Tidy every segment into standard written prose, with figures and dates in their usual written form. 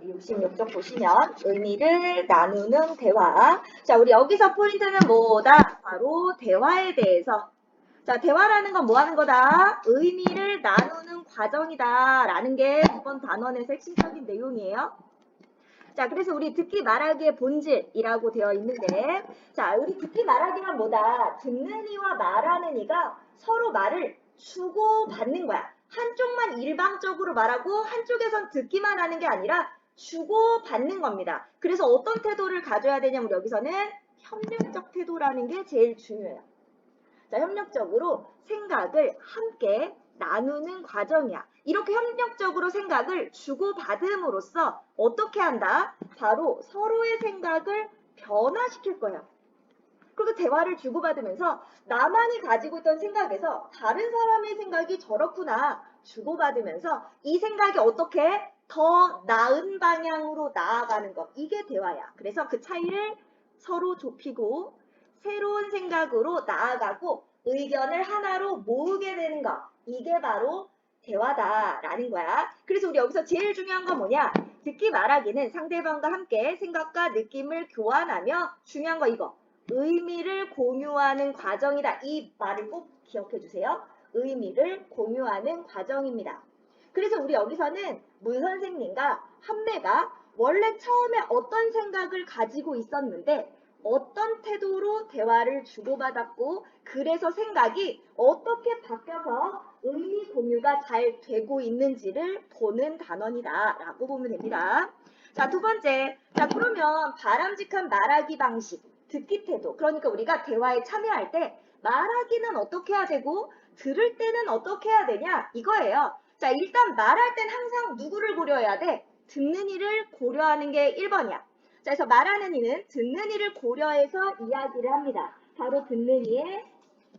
66쪽 보시면 의미를 나누는 대화. 자, 우리 여기서 포인트는 뭐다? 바로 대화에 대해서. 자, 대화라는 건 뭐 하는 거다? 의미를 나누는 과정이다. 라는 게 이번 단원에서 핵심적인 내용이에요. 자, 그래서 우리 듣기 말하기의 본질이라고 되어 있는데, 자, 우리 듣기 말하기란 뭐다? 듣는 이와 말하는 이가 서로 말을 주고받는 거야. 한쪽만 일방적으로 말하고 한쪽에선 듣기만 하는 게 아니라 주고받는 겁니다. 그래서 어떤 태도를 가져야 되냐면 여기서는 협력적 태도라는 게 제일 중요해요. 자, 협력적으로 생각을 함께 나누는 과정이야. 이렇게 협력적으로 생각을 주고받음으로써 어떻게 한다? 바로 서로의 생각을 변화시킬 거예요. 그리고 대화를 주고받으면서 나만이 가지고 있던 생각에서 다른 사람의 생각이 저렇구나 주고받으면서 이 생각이 어떻게 더 나은 방향으로 나아가는 것. 이게 대화야. 그래서 그 차이를 서로 좁히고 새로운 생각으로 나아가고 의견을 하나로 모으게 되는 것. 이게 바로 대화다라는 거야. 그래서 우리 여기서 제일 중요한 건 뭐냐? 듣기 말하기는 상대방과 함께 생각과 느낌을 교환하며 중요한 거 이거. 의미를 공유하는 과정이다. 이 말을 꼭 기억해 주세요. 의미를 공유하는 과정입니다. 그래서 우리 여기서는 문 선생님과 한매가 원래 처음에 어떤 생각을 가지고 있었는데 어떤 태도로 대화를 주고받았고 그래서 생각이 어떻게 바뀌어서 의미 공유가 잘 되고 있는지를 보는 단원이다 라고 보면 됩니다. 자, 두 번째. 자, 그러면 바람직한 말하기 방식, 듣기 태도. 그러니까 우리가 대화에 참여할 때 말하기는 어떻게 해야 되고 들을 때는 어떻게 해야 되냐 이거예요. 자, 일단 말할 땐 항상 누구를 고려해야 돼? 듣는 이를 고려하는 게 1번이야. 자, 그래서 말하는 이는 듣는 이를 고려해서 이야기를 합니다. 바로 듣는 이의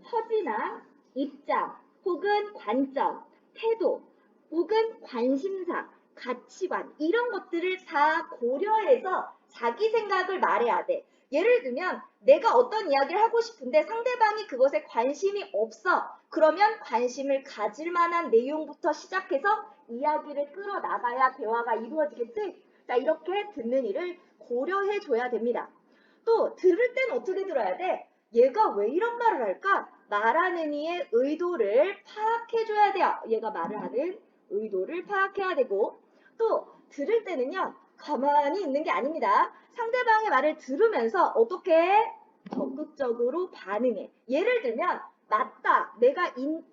처지나 입장, 혹은 관점, 태도, 혹은 관심사, 가치관 이런 것들을 다 고려해서 자기 생각을 말해야 돼. 예를 들면 내가 어떤 이야기를 하고 싶은데 상대방이 그것에 관심이 없어. 그러면 관심을 가질 만한 내용부터 시작해서 이야기를 끌어나가야 대화가 이루어지겠지? 자, 이렇게 듣는 이를 고려해 줘야 됩니다. 또 들을 땐 어떻게 들어야 돼? 얘가 왜 이런 말을 할까? 말하는 이의 의도를 파악해 줘야 돼요. 얘가 말을 하는 의도를 파악해야 되고 또 들을 때는요. 가만히 있는 게 아닙니다. 상대방의 말을 들으면서 어떻게 적극적으로 반응해. 예를 들면 맞다,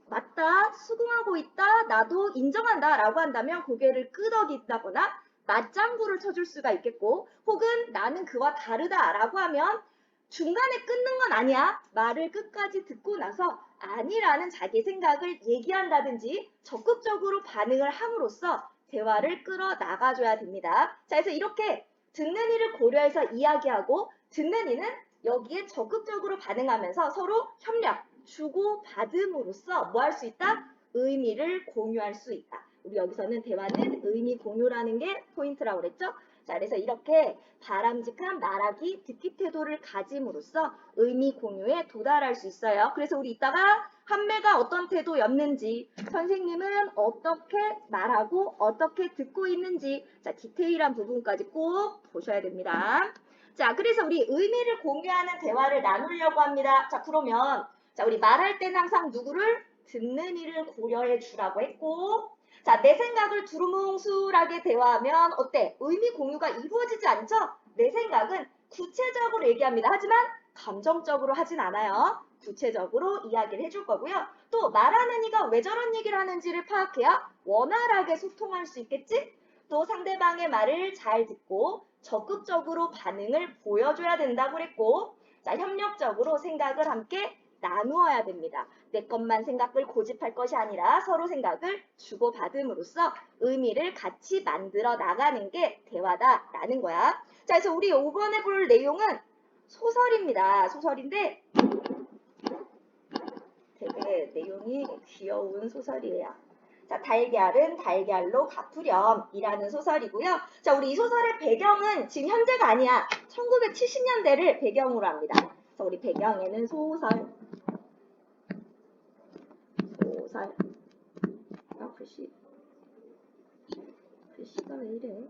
맞다, 수긍하고 있다, 나도 인정한다 라고 한다면 고개를 끄덕인다거나 맞장구를 쳐줄 수가 있겠고 혹은 나는 그와 다르다 라고 하면 중간에 끊는 건 아니야. 말을 끝까지 듣고 나서 아니라는 자기 생각을 얘기한다든지 적극적으로 반응을 함으로써 대화를 끌어나가줘야 됩니다. 자, 그래서 이렇게 듣는 이를 고려해서 이야기하고 듣는 이는 여기에 적극적으로 반응하면서 서로 협력, 주고받음으로써 뭐 할 수 있다? 의미를 공유할 수 있다. 우리 여기서는 대화는 의미 공유라는 게 포인트라고 그랬죠? 자, 그래서 이렇게 바람직한 말하기, 듣기 태도를 가짐으로써 의미 공유에 도달할 수 있어요. 그래서 우리 이따가 한매가 어떤 태도였는지, 선생님은 어떻게 말하고 어떻게 듣고 있는지, 자, 디테일한 부분까지 꼭 보셔야 됩니다. 자, 그래서 우리 의미를 공유하는 대화를 나누려고 합니다. 자, 그러면 자, 우리 말할 때는 항상 누구를? 듣는 이를 고려해 주라고 했고 자, 내 생각을 두루뭉술하게 대화하면 어때? 의미 공유가 이루어지지 않죠? 내 생각은 구체적으로 얘기합니다. 하지만 감정적으로 하진 않아요. 구체적으로 이야기를 해줄 거고요. 또 말하는 이가 왜 저런 얘기를 하는지를 파악해야 원활하게 소통할 수 있겠지? 또 상대방의 말을 잘 듣고 적극적으로 반응을 보여줘야 된다고 그랬고 자, 협력적으로 생각을 함께 나누어야 됩니다. 내 것만 생각을 고집할 것이 아니라 서로 생각을 주고받음으로써 의미를 같이 만들어 나가는 게 대화다라는 거야. 자, 그래서 우리 이번에 볼 내용은 소설입니다. 소설인데 되게 내용이 귀여운 소설이에요. 자, 달걀은 달걀로 갚으렴이라는 소설이고요. 자, 우리 이 소설의 배경은 지금 현재가 아니야. 1970년대를 배경으로 합니다. 그래서 우리 배경에는 소설. 글씨가 왜 이래?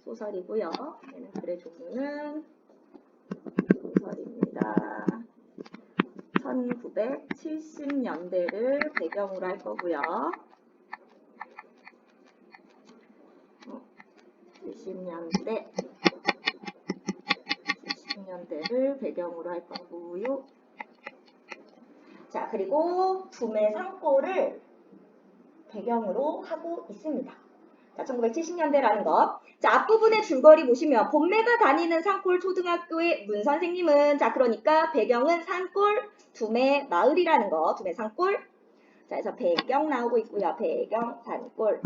소설이고요. 얘는 글의 종류는 소설입니다. 1970년대를 배경으로 할 거고요. 70년대를 배경으로 할 거고요. 자, 그리고 둠의 산골을 배경으로 하고 있습니다. 자, 1970년대라는 거. 자, 앞부분의 줄거리 보시면 본매가 다니는 산골 초등학교의 문 선생님은, 자, 그러니까 배경은 산골 둠의 마을이라는 거. 둠의 산골. 자, 그래서 배경 나오고 있고요. 배경 산골.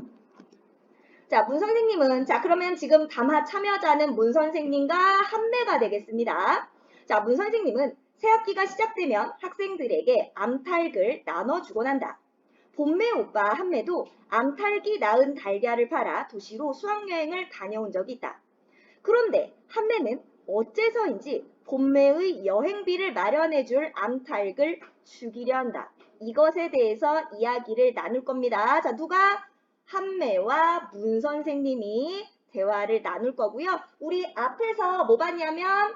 자, 문 선생님은, 자, 그러면 지금 담화 참여자는 문 선생님과 한매가 되겠습니다. 자, 문 선생님은 새학기가 시작되면 학생들에게 암탉을 나눠주곤 한다. 본매 오빠 한매도 암탉이 낳은 달걀을 팔아 도시로 수학여행을 다녀온 적이 있다. 그런데 한매는 어째서인지 본매의 여행비를 마련해줄 암탉을 죽이려 한다. 이것에 대해서 이야기를 나눌 겁니다. 자, 누가? 한매와 문 선생님이 대화를 나눌 거고요. 우리 앞에서 뭐 봤냐면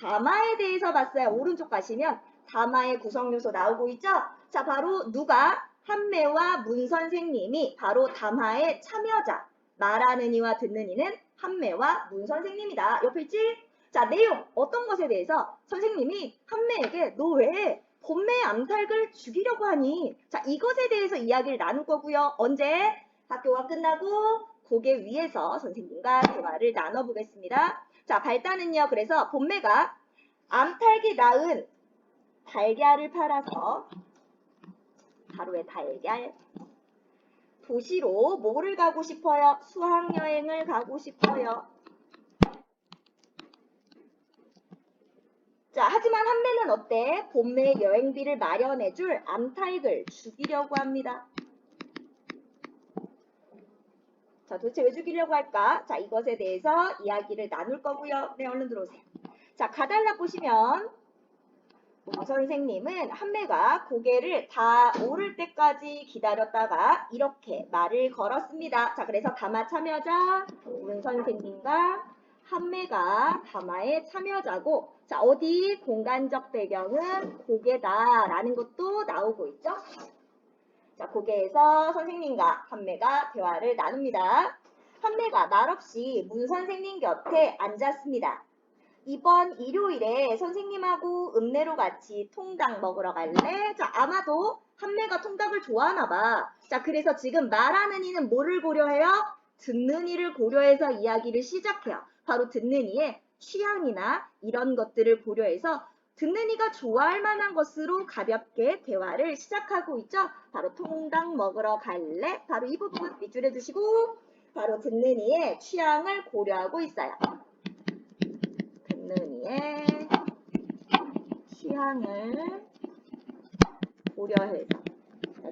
담화에 대해서 봤어요. 오른쪽 가시면 담화의 구성 요소 나오고 있죠? 자, 바로 누가? 한매와 문 선생님이 바로 담화의 참여자. 말하는 이와 듣는 이는 한매와 문 선생님이다. 옆에 있지? 자, 내용 어떤 것에 대해서 선생님이 한매에게 너 왜 본매의 암탉을 죽이려고 하니? 자, 이것에 대해서 이야기를 나눌 거고요. 언제? 학교가 끝나고 고개 위에서 선생님과 대화를 나눠보겠습니다. 자, 발단은요. 그래서 본매가 암탉이 낳은 달걀을 팔아서 하루의 달걀 도시로 뭐를 가고 싶어요? 수학여행을 가고 싶어요. 자, 하지만 한매는 어때? 본매의 여행비를 마련해줄 암탉을 죽이려고 합니다. 자, 도대체 왜 죽이려고 할까? 자, 이것에 대해서 이야기를 나눌 거고요. 네, 얼른 들어오세요. 자, 가달라 보시면 선생님은 한매가 고개를 다 오를 때까지 기다렸다가 이렇게 말을 걸었습니다. 자, 그래서 담화 참여자 문 선생님과 한매가 담화의 참여자고, 자, 어디 공간적 배경은 고개다라는 것도 나오고 있죠. 자, 고개에서 선생님과 한매가 대화를 나눕니다. 한매가 말없이 문 선생님 곁에 앉았습니다. 이번 일요일에 선생님하고 읍내로 같이 통닭 먹으러 갈래? 자, 아마도 한매가 통닭을 좋아하나 봐. 자, 그래서 지금 말하는 이는 뭐를 고려해요? 듣는 이를 고려해서 이야기를 시작해요. 바로 듣는 이의 취향이나 이런 것들을 고려해서 듣는 이가 좋아할 만한 것으로 가볍게 대화를 시작하고 있죠. 바로 통닭 먹으러 갈래? 바로 이 부분 밑줄해 주시고 바로 듣는 이의 취향을 고려하고 있어요. 듣는 이의 취향을 고려해서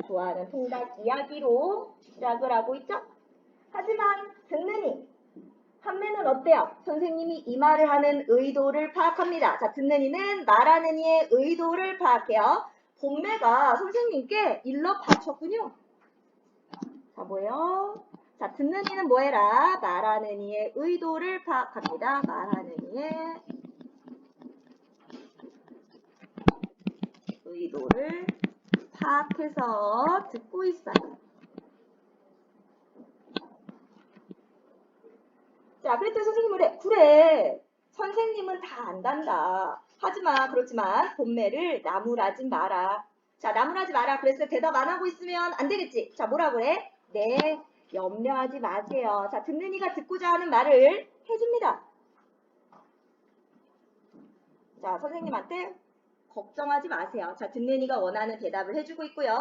좋아하는 통닭 이야기로 시작을 하고 있죠. 하지만 듣는 이 한매는 어때요? 선생님이 이 말을 하는 의도를 파악합니다. 자, 듣는 이는 말하는 이의 의도를 파악해요. 본매가 선생님께 일러 바쳤군요. 자, 뭐예요? 자, 듣는 이는 뭐 해라? 말하는 이의 의도를 파악합니다. 말하는 이의 의도를 파악해서 듣고 있어요. 자, 그랬더니 선생님은 그래. 선생님은 다 안단다. 하지만 그렇지만 본매를 나무라지 마라. 자, 나무라지 마라. 그랬을 때 대답 안 하고 있으면 안 되겠지. 자, 뭐라 그래? 네, 염려하지 마세요. 자, 듣는 이가 듣고자 하는 말을 해줍니다. 자, 선생님한테 걱정하지 마세요. 자, 듣는 이가 원하는 대답을 해주고 있고요.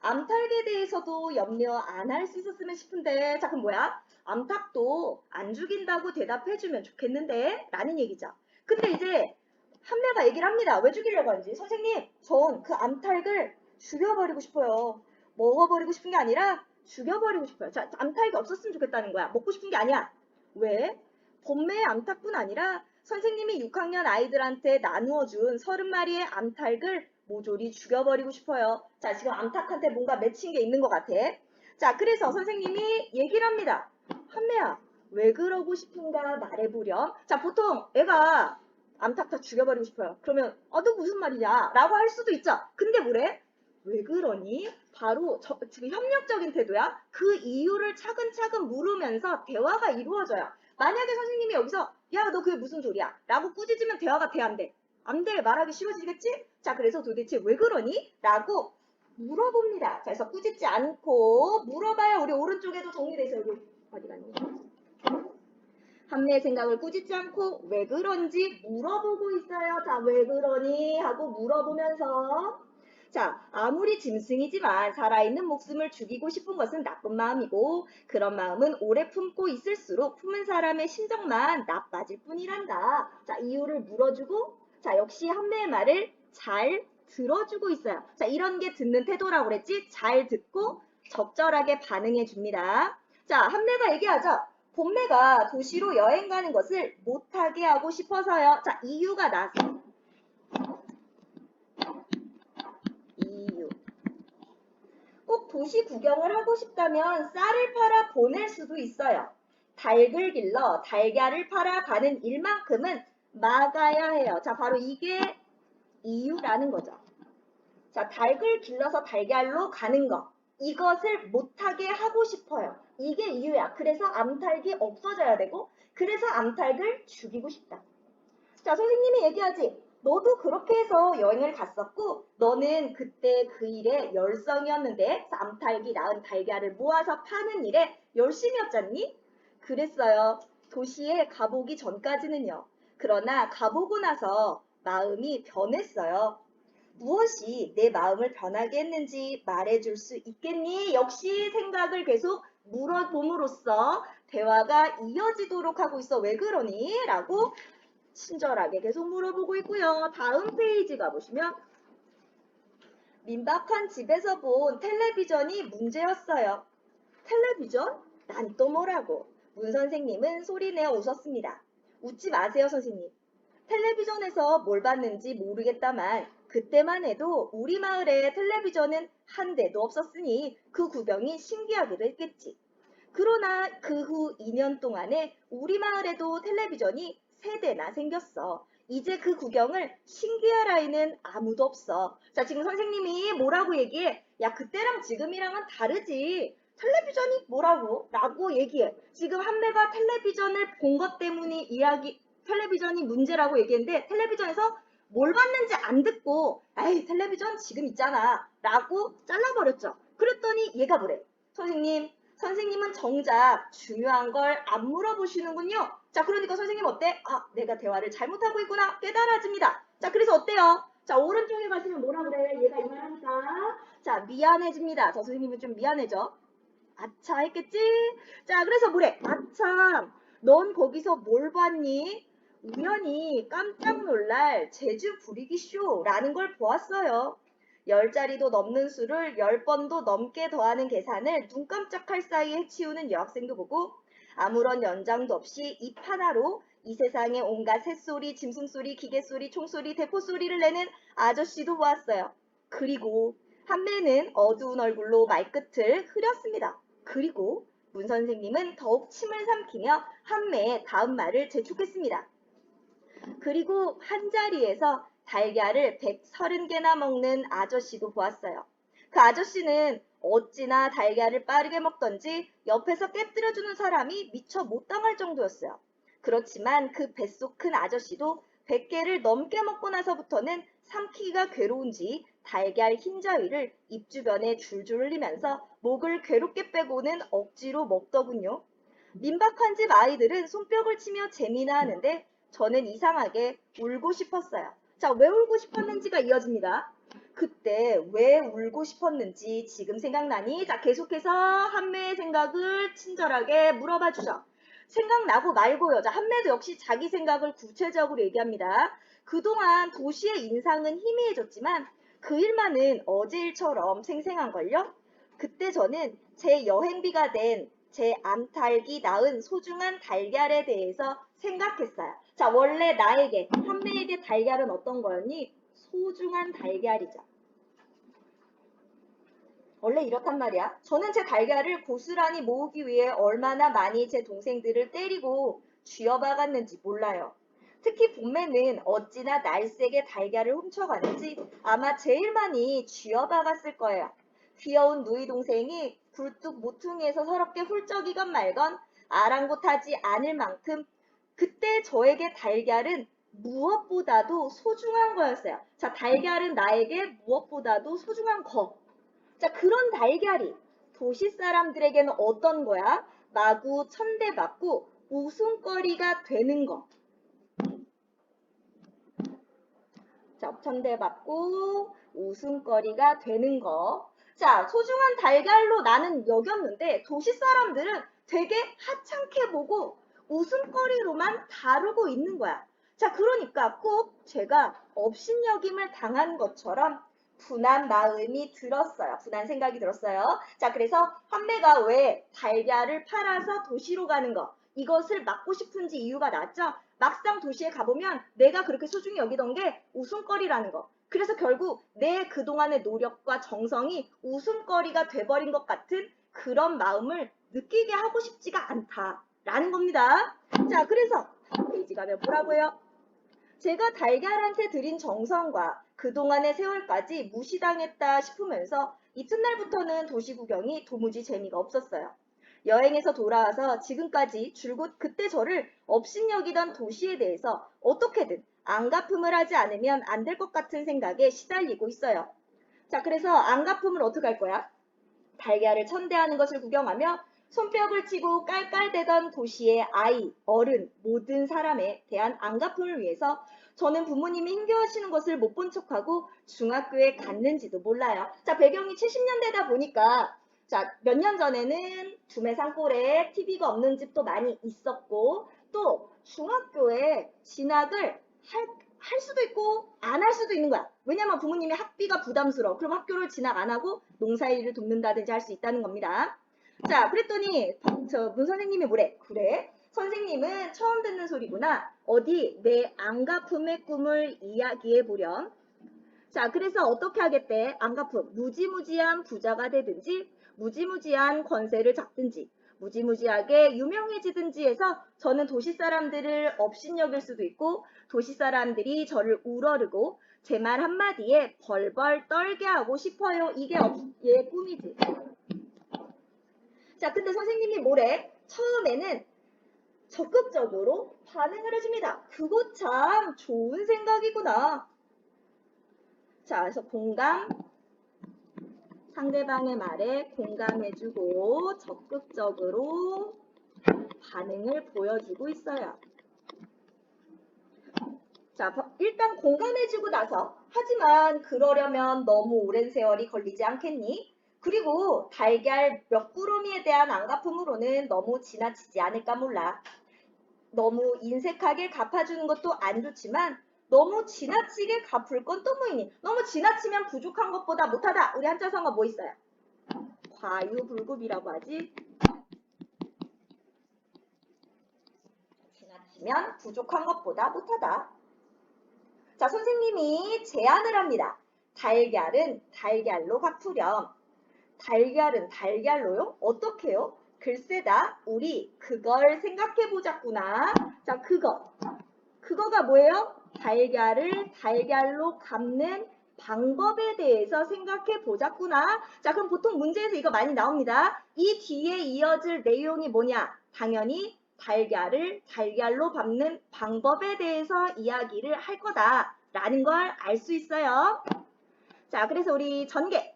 암탉에 대해서도 염려 안 할 수 있었으면 싶은데, 자, 그럼 뭐야? 암탉도 안 죽인다고 대답해주면 좋겠는데? 라는 얘기죠. 근데 이제 한매가 얘기를 합니다. 왜 죽이려고 하는지. 선생님, 전 그 암탉을 죽여버리고 싶어요. 먹어버리고 싶은 게 아니라 죽여버리고 싶어요. 자, 암탉이 없었으면 좋겠다는 거야. 먹고 싶은 게 아니야. 왜? 본매의 암탉뿐 아니라 선생님이 6학년 아이들한테 나누어 준 30마리의 암탉을 모조리 죽여버리고 싶어요. 자, 지금 암탉한테 뭔가 맺힌 게 있는 것 같아. 자, 그래서 선생님이 얘기를 합니다. 한매야, 왜 그러고 싶은가 말해보렴. 자, 보통 애가 암탉탁 죽여버리고 싶어요. 그러면 너 무슨 말이냐? 라고 할 수도 있죠. 근데 뭐래? 왜 그러니? 바로 지금 협력적인 태도야. 그 이유를 차근차근 물으면서 대화가 이루어져요. 만약에 선생님이 여기서 야, 너 그게 무슨 소리야? 라고 꾸짖으면 대화가 돼, 안 돼? 안 돼. 말하기 쉬워지겠지? 자, 그래서 도대체 왜 그러니? 라고 물어봅니다. 자, 그래서 꾸짖지 않고 물어봐야 우리 오른쪽에도 정리돼 있어요. 여기 어디 갔니? 한매의 생각을 꾸짖지 않고 왜 그런지 물어보고 있어요. 자, 왜 그러니? 하고 물어보면서 자, 아무리 짐승이지만 살아있는 목숨을 죽이고 싶은 것은 나쁜 마음이고 그런 마음은 오래 품고 있을수록 품은 사람의 심정만 나빠질 뿐이란다. 자, 이유를 물어주고 자, 역시 한매의 말을 잘 들어주고 있어요. 자, 이런 게 듣는 태도라고 그랬지? 잘 듣고 적절하게 반응해 줍니다. 자, 한매가 얘기하죠. 본매가 도시로 여행 가는 것을 못하게 하고 싶어서요. 자, 이유가 나왔어요. 이유. 꼭 도시 구경을 하고 싶다면 쌀을 팔아 보낼 수도 있어요. 닭을 길러 달걀을 팔아 가는 일만큼은 막아야 해요. 자, 바로 이게 이유라는 거죠. 자, 닭을 길러서 달걀로 가는 거. 이것을 못하게 하고 싶어요. 이게 이유야. 그래서 암탉이 없어져야 되고 그래서 암탉을 죽이고 싶다. 자, 선생님이 얘기하지. 너도 그렇게 해서 여행을 갔었고 너는 그때 그 일에 열성이었는데 암탉이 낳은 달걀을 모아서 파는 일에 열심이었잖니? 그랬어요. 도시에 가보기 전까지는요. 그러나 가보고 나서 마음이 변했어요. 무엇이 내 마음을 변하게 했는지 말해줄 수 있겠니? 역시 생각을 계속 물어봄으로써 대화가 이어지도록 하고 있어. 왜 그러니? 라고 친절하게 계속 물어보고 있고요. 다음 페이지 가보시면 민박한 집에서 본 텔레비전이 문제였어요. 텔레비전? 난 또 뭐라고? 문 선생님은 소리내어 웃었습니다. 웃지 마세요, 선생님. 텔레비전에서 뭘 봤는지 모르겠다만 그때만 해도 우리 마을에 텔레비전은 한 대도 없었으니 그 구경이 신기하기도 했겠지. 그러나 그 후 2년 동안에 우리 마을에도 텔레비전이 3대나 생겼어. 이제 그 구경을 신기할 아이는 아무도 없어. 자, 지금 선생님이 뭐라고 얘기해? 야, 그때랑 지금이랑은 다르지. 텔레비전이 뭐라고? 라고 얘기해. 지금 한매가 텔레비전을 본 것 때문에 텔레비전이 문제라고 얘기했는데 텔레비전에서 뭘 봤는지 안 듣고 에이, 텔레비전 지금 있잖아. 라고 잘라버렸죠. 그랬더니 얘가 뭐래? 선생님은 정작 중요한 걸 안 물어보시는군요. 자, 그러니까 선생님 어때? 내가 대화를 잘못하고 있구나. 깨달아집니다. 자, 그래서 어때요? 자, 오른쪽에 가시면 뭐라 그래? 얘가 이 말하니까. 자, 미안해집니다. 저 선생님은 좀 미안해져. 아차 했겠지? 자, 그래서 뭐래? 아참, 넌 거기서 뭘 봤니? 우연히 깜짝 놀랄 재주 부리기 쇼라는 걸 보았어요. 10자리도 넘는 수를 10번도 넘게 더하는 계산을 눈 깜짝할 사이에 해치우는 여학생도 보고 아무런 연장도 없이 입 하나로 이 세상의 온갖 새소리, 짐승소리, 기계소리, 총소리, 대포소리를 내는 아저씨도 보았어요. 그리고 한매는 어두운 얼굴로 말끝을 흐렸습니다. 그리고 문 선생님은 더욱 침을 삼키며 한매의 다음 말을 재촉했습니다. 그리고 한 자리에서 달걀을 130개나 먹는 아저씨도 보았어요. 그 아저씨는 어찌나 달걀을 빠르게 먹던지 옆에서 깨뜨려주는 사람이 미처 못 당할 정도였어요. 그렇지만 그 뱃속 큰 아저씨도 100개를 넘게 먹고 나서부터는 삼키기가 괴로운지 달걀 흰자위를 입 주변에 줄줄 흘리면서 목을 괴롭게 빼고는 억지로 먹더군요. 민박한 집 아이들은 손뼉을 치며 재미나 하는데 저는 이상하게 울고 싶었어요. 자, 왜 울고 싶었는지가 이어집니다. 그때 왜 울고 싶었는지 지금 생각나니? 자, 계속해서 한매의 생각을 친절하게 물어봐 주죠. 생각나고 말고요. 자, 한매도 역시 자기 생각을 구체적으로 얘기합니다. 그동안 도시의 인상은 희미해졌지만 그 일만은 어제 일처럼 생생한걸요? 그때 저는 제 여행비가 된 제 암탉이 낳은 소중한 달걀에 대해서 생각했어요. 자, 원래 나에게, 한매에게 달걀은 어떤 거였니? 소중한 달걀이죠. 원래 이렇단 말이야. 저는 제 달걀을 고스란히 모으기 위해 얼마나 많이 제 동생들을 때리고 쥐어박았는지 몰라요. 특히 봄에는 어찌나 날쌔게 달걀을 훔쳐가는지 아마 제일 많이 쥐어박았을 거예요. 귀여운 누이 동생이 굴뚝 모퉁이에서 서럽게 훌쩍이건 말건 아랑곳하지 않을 만큼 그때 저에게 달걀은 무엇보다도 소중한 거였어요. 자, 달걀은 나에게 무엇보다도 소중한 거. 자, 그런 달걀이 도시 사람들에게는 어떤 거야? 마구 천대받고 웃음거리가 되는 거. 자, 천대받고 웃음거리가 되는 거. 자, 소중한 달걀로 나는 여겼는데 도시 사람들은 되게 하찮게 보고 웃음거리로만 다루고 있는 거야. 자, 그러니까 꼭 제가 업신여김을 당한 것처럼 분한 마음이 들었어요. 분한 생각이 들었어요. 자, 그래서 한매가 왜 달걀을 팔아서 도시로 가는 거 이것을 막고 싶은지 이유가 나왔죠. 막상 도시에 가보면 내가 그렇게 소중히 여기던 게 웃음거리라는 거. 그래서 결국 내 그동안의 노력과 정성이 웃음거리가 돼버린 것 같은 그런 마음을 느끼게 하고 싶지가 않다라는 겁니다. 자, 그래서 페이지 가면 뭐라고요? 제가 달걀한테 드린 정성과 그동안의 세월까지 무시당했다 싶으면서 이튿날부터는 도시 구경이 도무지 재미가 없었어요. 여행에서 돌아와서 지금까지 줄곧 그때 저를 업신여기던 도시에 대해서 어떻게든 안갚음을 하지 않으면 안 될 것 같은 생각에 시달리고 있어요. 자, 그래서 안갚음을 어떻게 할 거야? 달걀을 천대하는 것을 구경하며 손뼉을 치고 깔깔대던 도시의 아이, 어른, 모든 사람에 대한 안갚음을 위해서 저는 부모님이 힘겨워하시는 것을 못 본 척하고 중학교에 갔는지도 몰라요. 자, 배경이 70년대다 보니까 자, 몇 년 전에는 구매 산골에 TV가 없는 집도 많이 있었고 또 중학교에 진학을 할 수도 있고 안 할 수도 있는 거야. 왜냐면 부모님이 학비가 부담스러워. 그럼 학교를 진학 안 하고 농사일을 돕는다든지 할 수 있다는 겁니다. 자, 그랬더니 문 선생님이 뭐래? 그래? 선생님은 처음 듣는 소리구나. 어디 내 안갚음의 꿈을 이야기해 보렴. 자, 그래서 어떻게 하겠대? 안갚음. 무지무지한 부자가 되든지 무지무지한 권세를 잡든지 무지무지하게 유명해지든지 해서 저는 도시 사람들을 업신여길 수도 있고 도시 사람들이 저를 우러르고 제 말 한마디에 벌벌 떨게 하고 싶어요. 이게 얘의 꿈이지. 자, 근데 선생님이 뭐래? 처음에는 적극적으로 반응을 해줍니다. 그거 참 좋은 생각이구나. 자, 그래서 공감, 상대방의 말에 공감해주고 적극적으로 반응을 보여주고 있어요. 자, 일단 공감해주고 나서 하지만 그러려면 너무 오랜 세월이 걸리지 않겠니? 그리고 달걀 몇 구름이에 대한 안갚음으로는 너무 지나치지 않을까 몰라. 너무 인색하게 갚아주는 것도 안 좋지만 너무 지나치게 갚을 건 또 뭐이니? 너무 지나치면 부족한 것보다 못하다. 우리 한자성어 뭐 있어요? 과유불급이라고 하지. 지나치면 부족한 것보다 못하다. 자, 선생님이 제안을 합니다. 달걀은 달걀로 갚으렴. 달걀은 달걀로요? 어떻게요? 글쎄다. 우리 그걸 생각해 보자꾸나. 자, 그거가 뭐예요? 달걀을 달걀로 갚는 방법에 대해서 생각해 보자꾸나. 자, 그럼 보통 문제에서 이거 많이 나옵니다. 이 뒤에 이어질 내용이 뭐냐? 당연히 달걀을 달걀로 갚는 방법에 대해서 이야기를 할 거다라는 걸 알 수 있어요. 자, 그래서 우리 전개.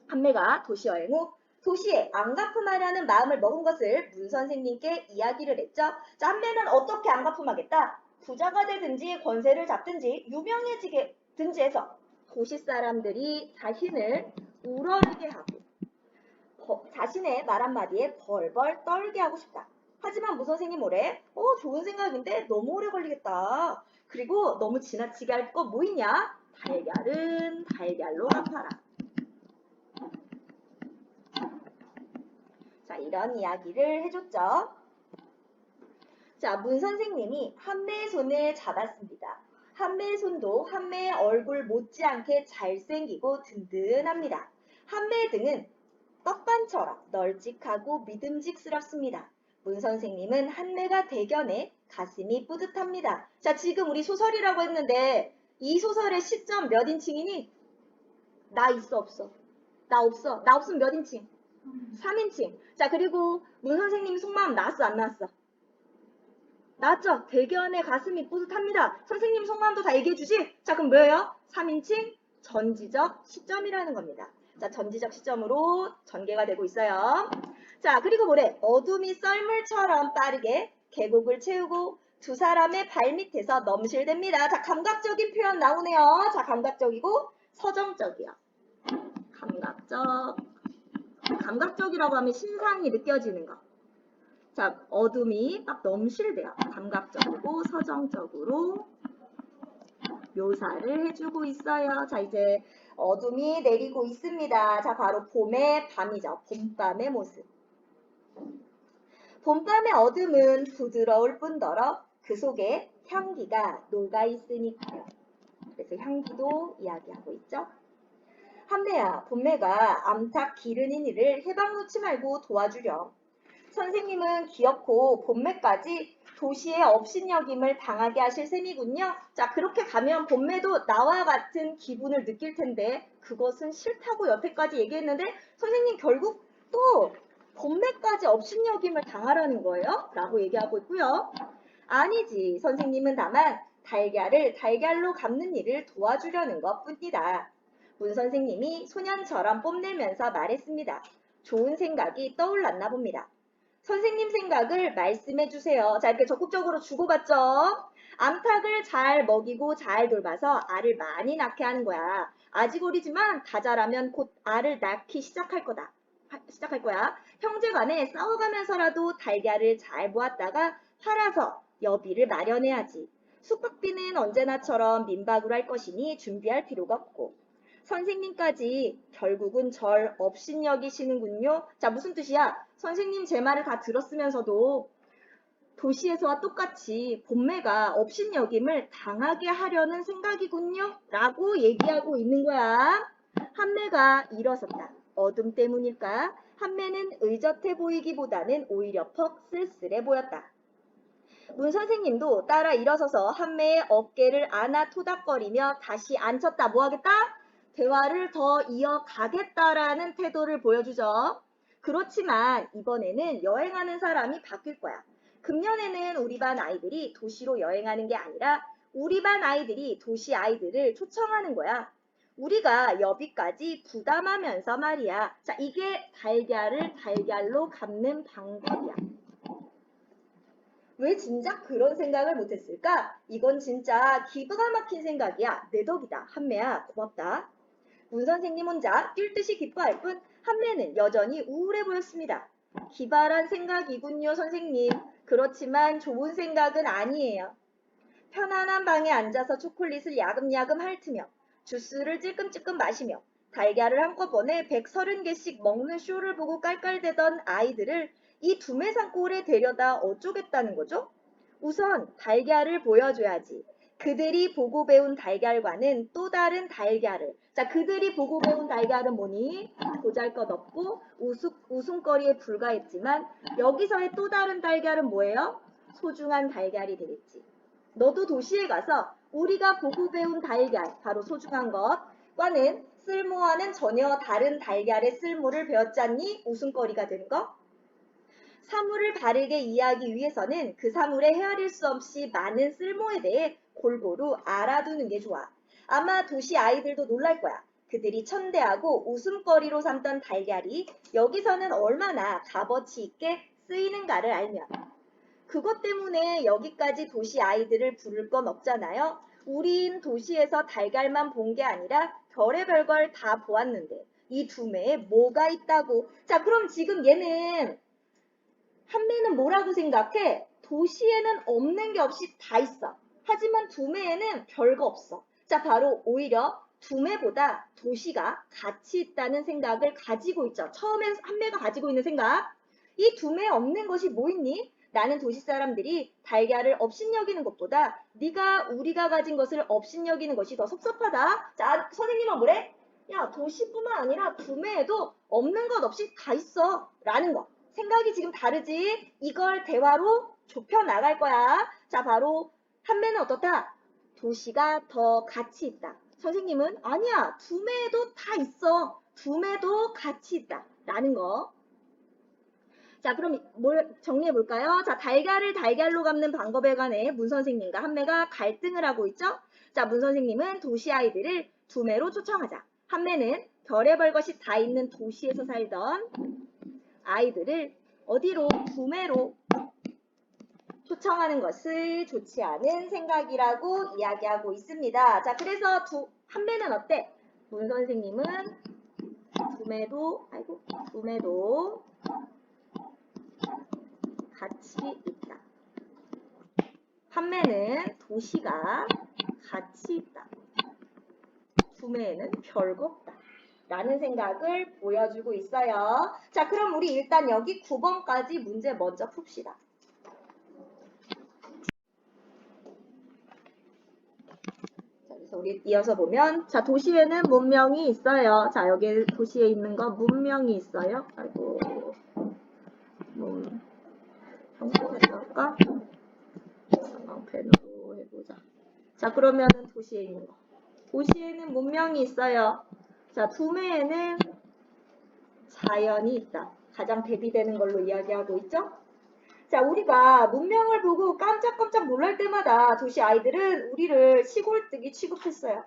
한매가 도시 여행 후 도시에 안갚음하려는 마음을 먹은 것을 문 선생님께 이야기를 했죠. 자, 한매는 어떻게 안갚음하겠다? 부자가 되든지 권세를 잡든지 유명해지든지 해서 도시 사람들이 자신을 우러르게 하고 자신의 말 한마디에 벌벌 떨게 하고 싶다. 하지만 문 선생님 뭐래? 좋은 생각인데 너무 오래 걸리겠다. 그리고 너무 지나치게 할 거 뭐 있냐? 달걀은 달걀로 갚아라. 자, 이런 이야기를 해줬죠. 자, 문 선생님이 한매의 손을 잡았습니다. 한매의 손도 한매의 얼굴 못지않게 잘생기고 든든합니다. 한매 등은 떡반처럼 널찍하고 믿음직스럽습니다. 문 선생님은 한매가 대견해 가슴이 뿌듯합니다. 자, 지금 우리 소설이라고 했는데 이 소설의 시점 몇 인칭이니? 나 있어 없어? 나 없어. 나 없으면 몇 인칭? 3인칭. 자, 그리고 문 선생님 속마음 나왔어 안 나왔어? 나왔죠? 대견해 가슴이 뿌듯합니다. 선생님 속마음도 다 얘기해주지? 자, 그럼 뭐예요? 3인칭 전지적 시점이라는 겁니다. 자, 전지적 시점으로 전개가 되고 있어요. 자, 그리고 뭐래? 어둠이 썰물처럼 빠르게 계곡을 채우고 두 사람의 발밑에서 넘실댑니다. 자, 감각적인 표현 나오네요. 자, 감각적이고 서정적이요. 감각적. 감각적이라고 하면 신상이 느껴지는 거. 자, 어둠이 막 넘실대요. 감각적이고 서정적으로 묘사를 해주고 있어요. 자, 이제 어둠이 내리고 있습니다. 자, 바로 봄의 밤이죠. 봄밤의 모습. 봄밤의 어둠은 부드러울 뿐더러 그 속에 향기가 녹아있으니까요. 그래서 향기도 이야기하고 있죠. 한매야, 봄매가 암탉 기르는 일을 해방 놓지 말고 도와주렴. 선생님은 귀엽고 봄매까지 도시의 업신여김을 당하게 하실 셈이군요. 자, 그렇게 가면 봄매도 나와 같은 기분을 느낄 텐데 그것은 싫다고 여태까지 얘기했는데 선생님 결국 또 봄매까지 업신여김을 당하라는 거예요? 라고 얘기하고 있고요. 아니지. 선생님은 다만 달걀을 달걀로 감는 일을 도와주려는 것뿐이다. 문 선생님이 소년처럼 뽐내면서 말했습니다. 좋은 생각이 떠올랐나 봅니다. 선생님 생각을 말씀해 주세요. 자, 이렇게 적극적으로 주고받죠. 암탉을 잘 먹이고 잘 돌봐서 알을 많이 낳게 하는 거야. 아직 어리지만 다 자라면 곧 알을 낳기 시작할 거야. 형제 간에 싸워가면서라도 달걀을 잘 모았다가 팔아서 여비를 마련해야지. 숙박비는 언제나처럼 민박으로 할 것이니 준비할 필요가 없고. 선생님까지 결국은 절 업신여기시는군요. 자, 무슨 뜻이야? 선생님 제 말을 다 들었으면서도 도시에서와 똑같이 봄매가 업신여김을 당하게 하려는 생각이군요. 라고 얘기하고 있는 거야. 한매가 일어섰다. 어둠 때문일까? 한매는 의젓해 보이기보다는 오히려 퍽 쓸쓸해 보였다. 문 선생님도 따라 일어서서 한매의 어깨를 안아 토닥거리며 다시 앉혔다. 뭐 하겠다? 대화를 더 이어가겠다라는 태도를 보여주죠. 그렇지만 이번에는 여행하는 사람이 바뀔 거야. 금년에는 우리 반 아이들이 도시로 여행하는 게 아니라 우리 반 아이들이 도시 아이들을 초청하는 거야. 우리가 여비까지 부담하면서 말이야. 자, 이게 달걀을 달걀로 감는 방법이야. 왜 진작 그런 생각을 못했을까? 이건 진짜 기가 막힌 생각이야. 내 덕이다. 한매야, 고맙다. 문 선생님 혼자 뛸 듯이 기뻐할 뿐 한매는 여전히 우울해 보였습니다. 기발한 생각이군요, 선생님. 그렇지만 좋은 생각은 아니에요. 편안한 방에 앉아서 초콜릿을 야금야금 핥으며 주스를 찔끔찔끔 마시며 달걀을 한꺼번에 130개씩 먹는 쇼를 보고 깔깔대던 아이들을 이 두매산골에 데려다 어쩌겠다는 거죠? 우선 달걀을 보여줘야지. 그들이 보고 배운 달걀과는 또 다른 달걀을. 자, 그들이 보고 배운 달걀은 뭐니? 보잘것없고 웃음거리에 불과했지만 여기서의 또 다른 달걀은 뭐예요? 소중한 달걀이 되겠지. 너도 도시에 가서 우리가 보고 배운 달걀, 바로 소중한 것과는 쓸모와는 전혀 다른 달걀의 쓸모를 배웠잖니? 웃음거리가 된 거? 사물을 바르게 이해하기 위해서는 그 사물의 헤아릴 수 없이 많은 쓸모에 대해 골고루 알아두는 게 좋아. 아마 도시 아이들도 놀랄 거야. 그들이 천대하고 웃음거리로 삼던 달걀이 여기서는 얼마나 값어치 있게 쓰이는가를 알면. 그것 때문에 여기까지 도시 아이들을 부를 건 없잖아요. 우린 도시에서 달걀만 본 게 아니라 별의별 걸 다 보았는데 이 두매에 뭐가 있다고. 자, 그럼 지금 얘는 한매는 뭐라고 생각해? 도시에는 없는 게 없이 다 있어. 하지만 두매에는 별거 없어. 자, 바로 오히려 두매보다 도시가 가치 있다는 생각을 가지고 있죠. 처음에 한매가 가지고 있는 생각. 이 두매에 없는 것이 뭐 있니? 나는 도시 사람들이 달걀을 업신여기는 것보다 네가 우리가 가진 것을 업신여기는 것이 더 섭섭하다. 자, 선생님은 뭐래? 야, 도시뿐만 아니라 구매에도 없는 것 없이 다 있어. 라는 거. 생각이 지금 다르지? 이걸 대화로 좁혀 나갈 거야. 자, 바로 한매는 어떻다? 도시가 더 가치 있다. 선생님은 아니야. 두매에도 다 있어. 두매도 가치 있다. 라는 거. 자, 그럼 뭘 정리해 볼까요? 자, 달걀을 달걀로 갚는 방법에 관해 문 선생님과 한매가 갈등을 하고 있죠? 자, 문 선생님은 도시 아이들을 두매로 초청하자. 한매는 별의별 것이 다 있는 도시에서 살던 아이들을 어디로? 두매로 초청하는 것을 좋지 않은 생각이라고 이야기하고 있습니다. 자, 그래서 한매는 어때? 문 선생님은 두매도 가치 있다. 판매는 도시가 가치 있다. 구매에는 별거 없다. 라는 생각을 보여주고 있어요. 자, 그럼 우리 일단 여기 9번까지 문제 먼저 풉시다. 자, 그래서 우리 이어서 보면, 자, 도시에는 문명이 있어요. 자, 여기 도시에 있는 거 문명이 있어요. 아이고, 형태할까? 펜으로 해보자. 자, 그러면은 도시에 있는 거. 도시에는 문명이 있어요. 자, 구매에는 자연이 있다. 가장 대비되는 걸로 이야기하고 있죠? 자, 우리가 문명을 보고 깜짝깜짝 놀랄 때마다 도시 아이들은 우리를 시골뜨기 취급했어요.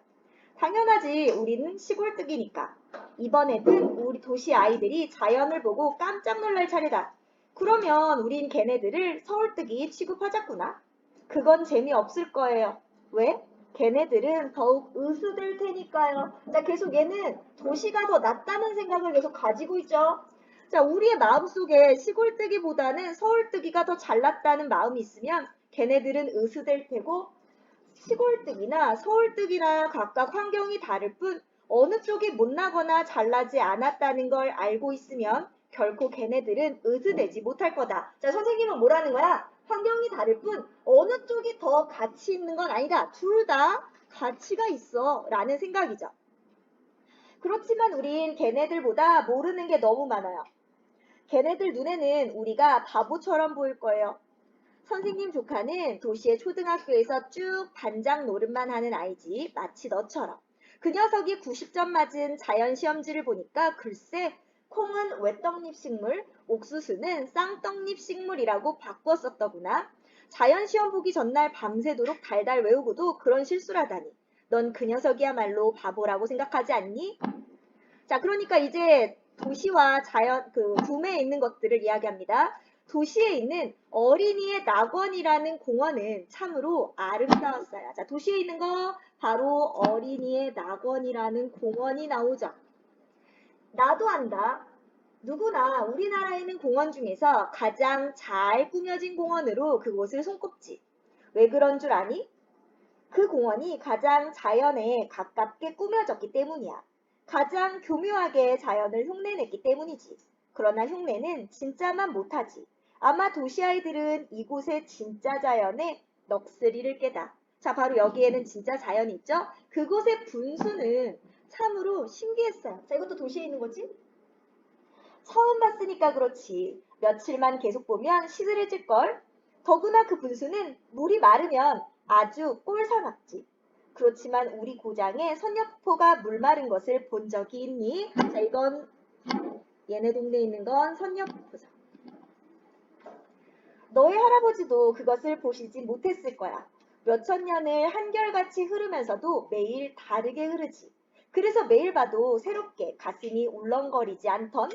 당연하지. 우리는 시골뜨기니까. 이번에는 우리 도시 아이들이 자연을 보고 깜짝 놀랄 차례다. 그러면 우린 걔네들을 서울뜨기 취급하자꾸나. 그건 재미없을 거예요. 왜? 걔네들은 더욱 으스댈 테니까요. 자, 계속 얘는 도시가 더 낫다는 생각을 계속 가지고 있죠. 자, 우리의 마음속에 시골뜨기보다는 서울뜨기가 더 잘났다는 마음이 있으면 걔네들은 으스댈 테고 시골뜨기나 서울뜨기나 각각 환경이 다를 뿐 어느 쪽이 못나거나 잘나지 않았다는 걸 알고 있으면 결코 걔네들은 으스대지 못할 거다. 자, 선생님은 뭐라는 거야? 환경이 다를 뿐 어느 쪽이 더 가치 있는 건 아니다. 둘 다 가치가 있어. 라는 생각이죠. 그렇지만 우린 걔네들보다 모르는 게 너무 많아요. 걔네들 눈에는 우리가 바보처럼 보일 거예요. 선생님 조카는 도시의 초등학교에서 쭉 반장 노릇만 하는 아이지 마치 너처럼. 그 녀석이 90점 맞은 자연시험지를 보니까 글쎄 콩은 외떡잎 식물, 옥수수는 쌍떡잎 식물이라고 바꿔 썼더구나. 자연시험 보기 전날 밤새도록 달달 외우고도 그런 실수를 하다니. 넌 그 녀석이야말로 바보라고 생각하지 않니? 자, 그러니까 이제 도시와 자연, 구매에 있는 것들을 이야기합니다. 도시에 있는 어린이의 낙원이라는 공원은 참으로 아름다웠어요. 자, 도시에 있는 거 바로 어린이의 낙원이라는 공원이 나오죠. 나도 안다. 누구나 우리나라에 있는 공원 중에서 가장 잘 꾸며진 공원으로 그곳을 손꼽지. 왜 그런 줄 아니? 그 공원이 가장 자연에 가깝게 꾸며졌기 때문이야. 가장 교묘하게 자연을 흉내냈기 때문이지. 그러나 흉내는 진짜만 못하지. 아마 도시 아이들은 이곳의 진짜 자연에 넋을 깨다. 자, 바로 여기에는 진짜 자연이 있죠? 그곳의 분수는 참으로 신기했어요. 자, 이것도 도시에 있는 거지? 처음 봤으니까 그렇지. 며칠만 계속 보면 시들해질걸? 더구나 그 분수는 물이 마르면 아주 꼴사납지. 그렇지만 우리 고장에 선녀폭포가 물 마른 것을 본 적이 있니? 자, 이건 얘네 동네에 있는 건 선녀폭포죠. 너의 할아버지도 그것을 보시지 못했을 거야. 몇천 년을 한결같이 흐르면서도 매일 다르게 흐르지. 그래서 매일 봐도 새롭게 가슴이 울렁거리지 않던?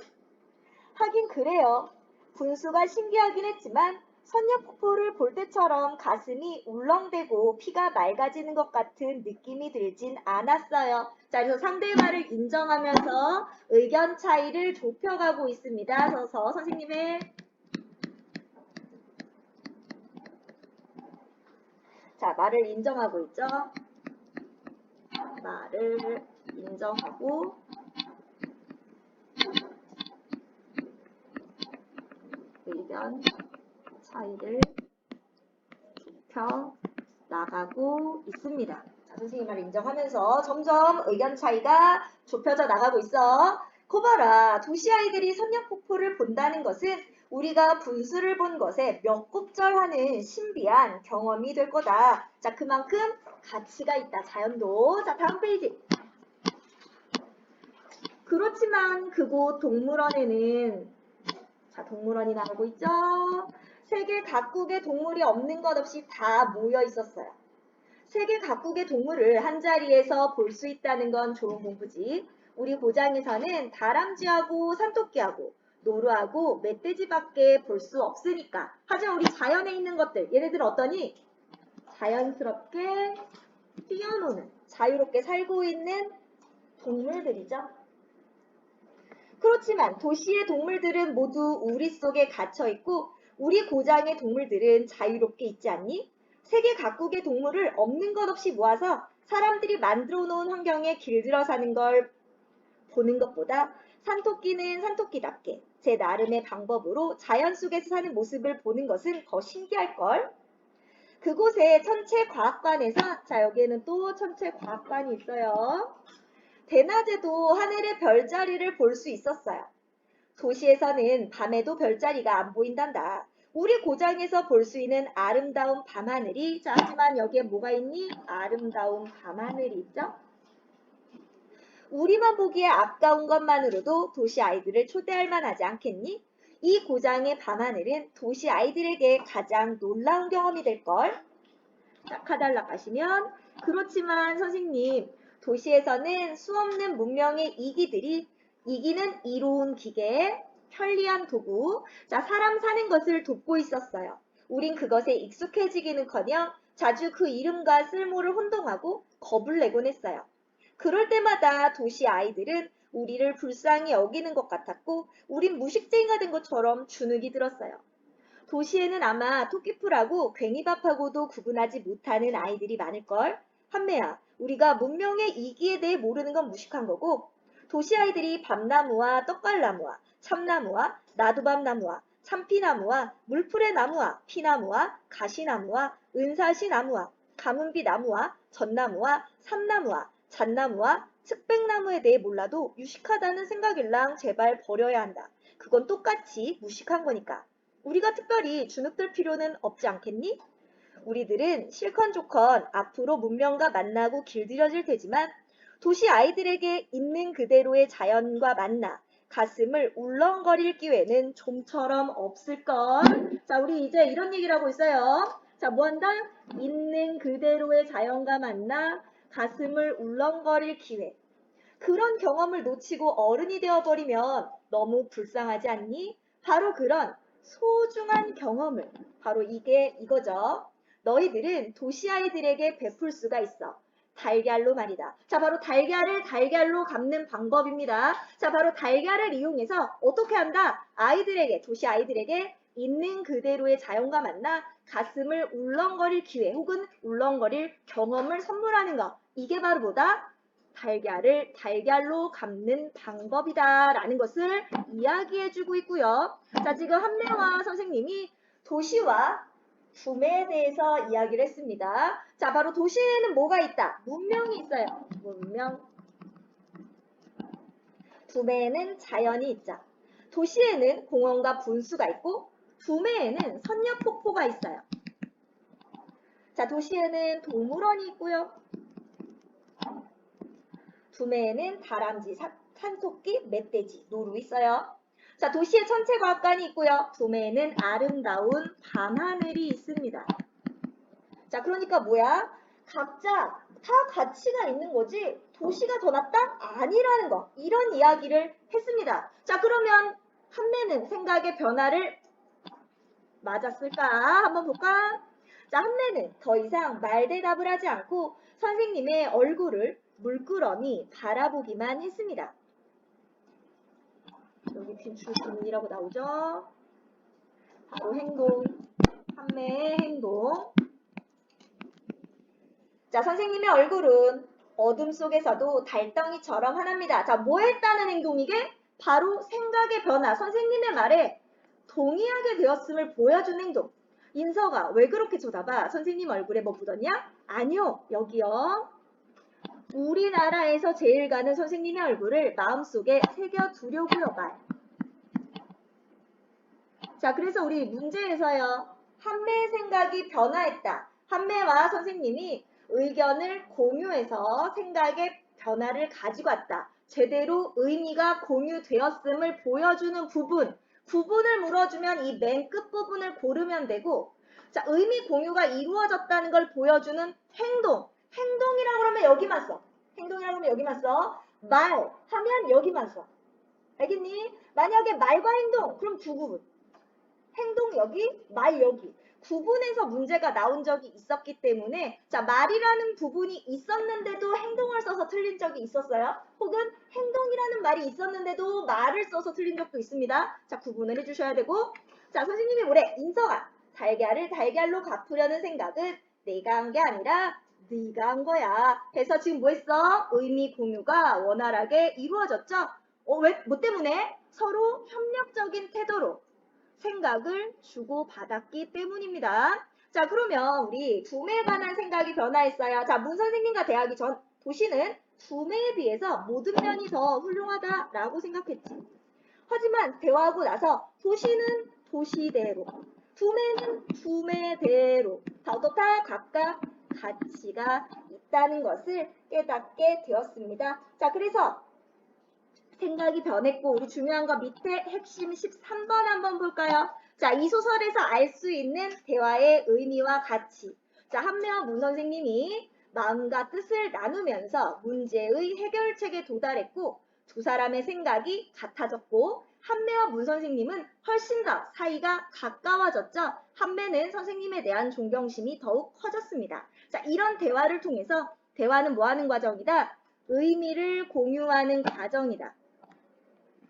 하긴 그래요. 분수가 신기하긴 했지만 선녀폭포를 볼 때처럼 가슴이 울렁대고 피가 맑아지는 것 같은 느낌이 들진 않았어요. 자, 그래서 상대의 말을 인정하면서 의견 차이를 좁혀가고 있습니다. 그래서 선생님의 말을 인정하고 있죠. 말을 인정하고 의견 차이를 좁혀 나가고 있습니다. 선생님 말을 인정하면서 점점 의견 차이가 좁혀져 나가고 있어. 거 봐라. 도시 아이들이 선녀폭포를 본다는 것은 우리가 분수를 본 것에 몇 곱절하는 신비한 경험이 될 거다. 자, 그만큼 가치가 있다. 자연도. 자, 다음 페이지. 그렇지만 그곳 동물원에는 자, 동물원이 나오고 있죠. 세계 각국의 동물이 없는 것 없이 다 모여 있었어요. 세계 각국의 동물을 한자리에서 볼 수 있다는 건 좋은 공부지. 우리 고장에서는 다람쥐하고 산토끼하고 노루하고 멧돼지밖에 볼 수 없으니까. 하지만 우리 자연에 있는 것들, 얘네들은 어떠니? 자연스럽게 뛰어노는, 자유롭게 살고 있는 동물들이죠. 그렇지만 도시의 동물들은 모두 우리 속에 갇혀 있고 우리 고장의 동물들은 자유롭게 있지 않니? 세계 각국의 동물을 없는 것 없이 모아서 사람들이 만들어 놓은 환경에 길들여 사는 걸 보는 것보다 산토끼는 산토끼답게 제 나름의 방법으로 자연 속에서 사는 모습을 보는 것은 더 신기할걸? 그곳에 천체과학관에서 자 여기에는 또 천체과학관이 있어요. 대낮에도 하늘의 별자리를 볼 수 있었어요. 도시에서는 밤에도 별자리가 안 보인단다. 우리 고장에서 볼 수 있는 아름다운 밤하늘이 자 하지만 여기에 뭐가 있니? 아름다운 밤하늘이 있죠? 우리만 보기에 아까운 것만으로도 도시 아이들을 초대할 만하지 않겠니? 이 고장의 밤하늘은 도시 아이들에게 가장 놀라운 경험이 될걸. 자, 카달라 가시면 그렇지만 선생님 도시에서는 수없는 문명의 이기는 이로운 기계, 편리한 도구, 자 사람 사는 것을 돕고 있었어요. 우린 그것에 익숙해지기는커녕 자주 그 이름과 쓸모를 혼동하고 겁을 내곤 했어요. 그럴 때마다 도시 아이들은 우리를 불쌍히 여기는 것 같았고 우린 무식쟁이가 된 것처럼 주눅이 들었어요. 도시에는 아마 토끼풀하고 괭이밥하고도 구분하지 못하는 아이들이 많을걸. 한매야, 우리가 문명의 이기에 대해 모르는 건 무식한 거고 도시 아이들이 밤나무와 떡갈나무와 참나무와 나두밤나무와 참피나무와 물풀의 나무와 피나무와 가시나무와 은사시나무와 가문비나무와 전나무와 삼나무와 잣나무와 측백나무에 대해 몰라도 유식하다는 생각일랑 제발 버려야 한다. 그건 똑같이 무식한 거니까. 우리가 특별히 주눅들 필요는 없지 않겠니? 우리들은 실컨조컨 앞으로 문명과 만나고 길들여질 테지만 도시 아이들에게 있는 그대로의 자연과 만나 가슴을 울렁거릴 기회는 좀처럼 없을걸. 자, 우리 이제 이런 얘기를 하고 있어요. 자, 뭐 한다? 있는 그대로의 자연과 만나 가슴을 울렁거릴 기회. 그런 경험을 놓치고 어른이 되어버리면 너무 불쌍하지 않니? 바로 그런 소중한 경험을 바로 이거죠. 너희들은 도시 아이들에게 베풀 수가 있어. 달걀로 말이다. 자, 바로 달걀을 달걀로 갚는 방법입니다. 자, 바로 달걀을 이용해서 어떻게 한다? 도시 아이들에게 있는 그대로의 자연과 만나 가슴을 울렁거릴 기회 혹은 울렁거릴 경험을 선물하는 것. 이게 바로 뭐다? 달걀을 달걀로 갚는 방법이다라는 것을 이야기해주고 있고요. 자, 지금 한매와 선생님이 도시와 구매에 대해서 이야기를 했습니다. 자, 바로 도시에는 뭐가 있다? 문명이 있어요. 문명. 구매에는 자연이 있죠. 도시에는 공원과 분수가 있고 구매에는 선녀폭포가 있어요. 자, 도시에는 동물원이 있고요. 구매에는 다람쥐, 산토끼, 멧돼지, 노루 있어요. 자, 도시에 천체과학관이 있고요. 구매에는 아름다운 밤하늘이 있습니다. 자, 그러니까 뭐야? 각자 다 가치가 있는 거지 도시가 더 낫다? 아니라는 거. 이런 이야기를 했습니다. 자, 그러면 한매는 생각의 변화를 맞았을까? 한번 볼까? 자, 한매는 더 이상 말대답을 하지 않고 선생님의 얼굴을 물끄러미 바라보기만 했습니다. 여기 빈출구문이라고 나오죠? 바로 행동, 한매의 행동. 자, 선생님의 얼굴은 어둠 속에서도 달덩이처럼 환합니다. 자, 뭐 했다는 행동이게? 바로 생각의 변화, 선생님의 말에 동의하게 되었음을 보여준 행동. 인서가 왜 그렇게 쳐다봐? 선생님 얼굴에 뭐 묻었냐? 아니요, 여기요. 우리나라에서 제일 가는 선생님의 얼굴을 마음속에 새겨두려고요, 말. 자, 그래서 우리 문제에서요. 한매의 생각이 변화했다. 한매와 선생님이 의견을 공유해서 생각의 변화를 가지고 왔다. 제대로 의미가 공유되었음을 보여주는 부분을 물어주면 이 맨 끝부분을 고르면 되고, 자, 의미 공유가 이루어졌다는 걸 보여주는 행동이라고 그러면 여기만 써. 행동이라고 하면 여기만 써. 말 하면 여기만 써. 알겠니? 만약에 말과 행동, 그럼 두 구분. 행동 여기, 말 여기. 구분해서 문제가 나온 적이 있었기 때문에 자, 말이라는 부분이 있었는데도 행동을 써서 틀린 적이 있었어요. 혹은 행동이라는 말이 있었는데도 말을 써서 틀린 적도 있습니다. 자, 구분을 해주셔야 되고 자, 선생님이 뭐래? 인서가 달걀을 달걀로 갚으려는 생각은 내가 한 게 아니라 네가 한 거야. 해서 지금 뭐 했어? 의미 공유가 원활하게 이루어졌죠? 뭐 때문에? 서로 협력적인 태도로 생각을 주고받았기 때문입니다. 자, 그러면 우리 두매에 관한 생각이 변화했어요. 자, 문 선생님과 대하기 전 도시는 두매에 비해서 모든 면이 더 훌륭하다라고 생각했지. 하지만 대화하고 나서 도시는 도시대로, 두매는 두매대로 다 각각 가치가 있다는 것을 깨닫게 되었습니다. 자, 그래서 생각이 변했고 우리 중요한 거 밑에 핵심 13번 한번 볼까요? 자, 이 소설에서 알 수 있는 대화의 의미와 가치. 자, 한매와 문 선생님이 마음과 뜻을 나누면서 문제의 해결책에 도달했고 두 사람의 생각이 같아졌고 한매와 문 선생님은 훨씬 더 사이가 가까워졌죠. 한매는 선생님에 대한 존경심이 더욱 커졌습니다. 자, 이런 대화를 통해서 대화는 뭐 하는 과정이다? 의미를 공유하는 과정이다.